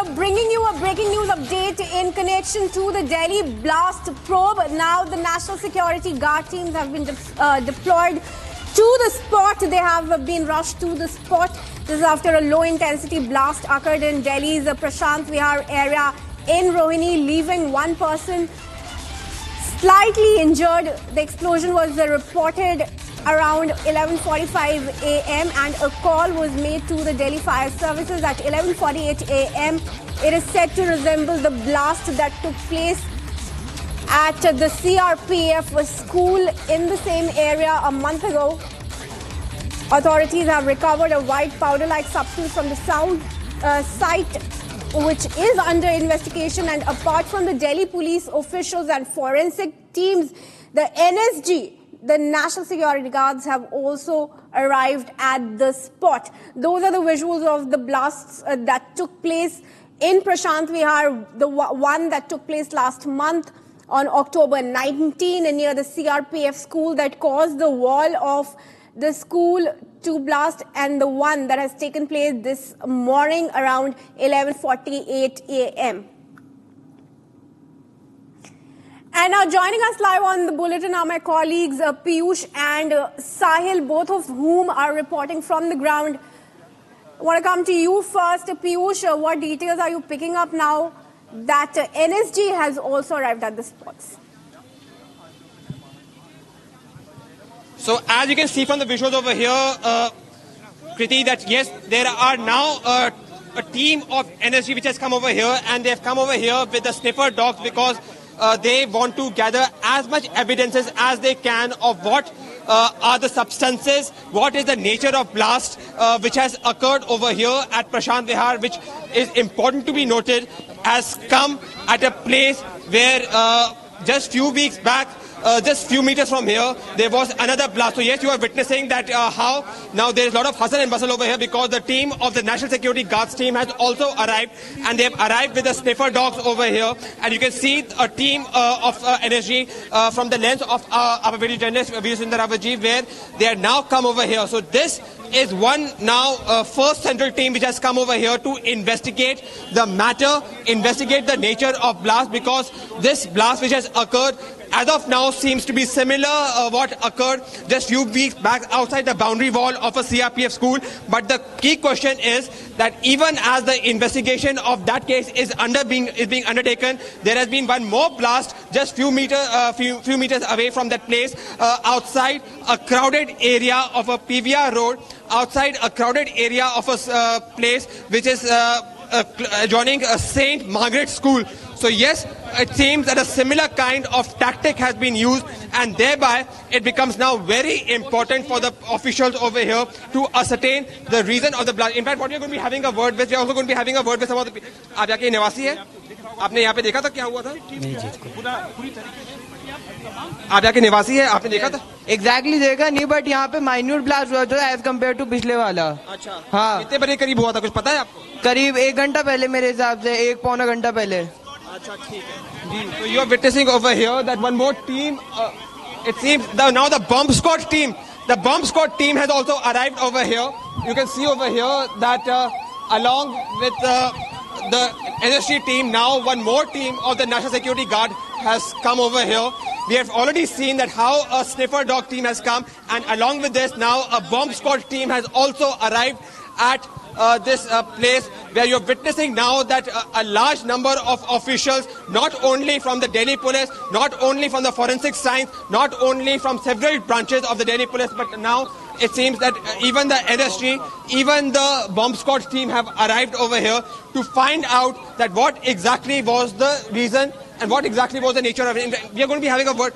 are bringing you a breaking news update in connection to the Delhi blast probe. Now the National Security Guard teams have been deployed to the spot. They have been rushed to the spot. This is after a low-intensity blast occurred in Delhi's Prashant Vihar area in Rohini, leaving one person slightly injured. The explosion was reported around 11:45 a.m. and a call was made to the Delhi Fire Services at 11:48 a.m. It is said to resemble the blast that took place at the CRPF school in the same area a month ago. Authorities have recovered a white powder-like substance from the site, which is under investigation. And apart from the Delhi police officials and forensic teams, the NSG, the National Security Guards, have also arrived at the spot. Those are the visuals of the blasts that took place in Prashant Vihar, the one that took place last month on October 19 near the CRPF school that caused the wall of the school to blast, and the one that has taken place this morning around 11:48 a.m. And now joining us live on the bulletin are my colleagues Piyush and Sahil, both of whom are reporting from the ground. I want to come to you first. Piyush, what details are you picking up now that NSG has also arrived at the spots? So as you can see from the visuals over here, Kriti, that yes, there are now a team of NSG which has come over here, and they have come over here with the sniffer dogs because they want to gather as much evidences as they can of what are the substances, what is the nature of blast which has occurred over here at Prashant Vihar, which is important to be noted, has come at a place where just few weeks back, just few meters from here, there was another blast. So yes, you are witnessing that how now there is a lot of hustle and bustle over here because the team of the National Security Guards team has also arrived, and they have arrived with the sniffer dogs over here. And you can see a team of NSG from the lens of our video journalist Veer Sundar Avaji, where they are now come over here. So this is one now first central team which has come over here to investigate the matter, investigate the nature of blast, because this blast which has occurred as of now seems to be similar what occurred just few weeks back outside the boundary wall of a CRPF school. But the key question is that even as the investigation of that case is being undertaken, there has been one more blast just few meters away from that place, outside a crowded area of a PVR road, outside a crowded area of a place which is adjoining a St. Margaret School. So yes, it seems that a similar kind of tactic has been used, and thereby it becomes now very important for the officials over here to ascertain the reason of the blast. In fact, what we are going to be having a word with, we are also going to be having a word with some of the people. आप यहाँ के निवासी हैं? आपने यहाँ पे देखा था क्या हुआ था? नहीं जी, आप यहाँ के निवासी हैं? आपने देखा था? एग्जैक्टली देखा नहीं, बट यहाँ पे माइन्यूट ब्लास्ट हुआ था एज कम्पेयर टू पिछले वाला। अच्छा, हाँ, कितने बजे करीब हुआ था, कुछ पता है आपको? करीब 1 घंटा पहले, मेरे हिसाब से 1-पौना घंटा पहले। अच्छा, ठीक है जी। So you are witnessing over here that one more team, it seems now the bomb squad team, the bomb squad team has also arrived over here. You can see over here that along with the NSG team, now one more team of the National Security Guard has come over here. We have already seen that how a sniffer dog team has come, and along with this now a bomb squad team has also arrived at this place, where you're witnessing now that a large number of officials, not only from the Delhi police, not only from the forensic science, not only from several branches of the Delhi police, but now it seems that even the NSG, even the bomb squad team have arrived over here to find out that what exactly was the reason and what exactly was the nature of it. We are going to be having a word.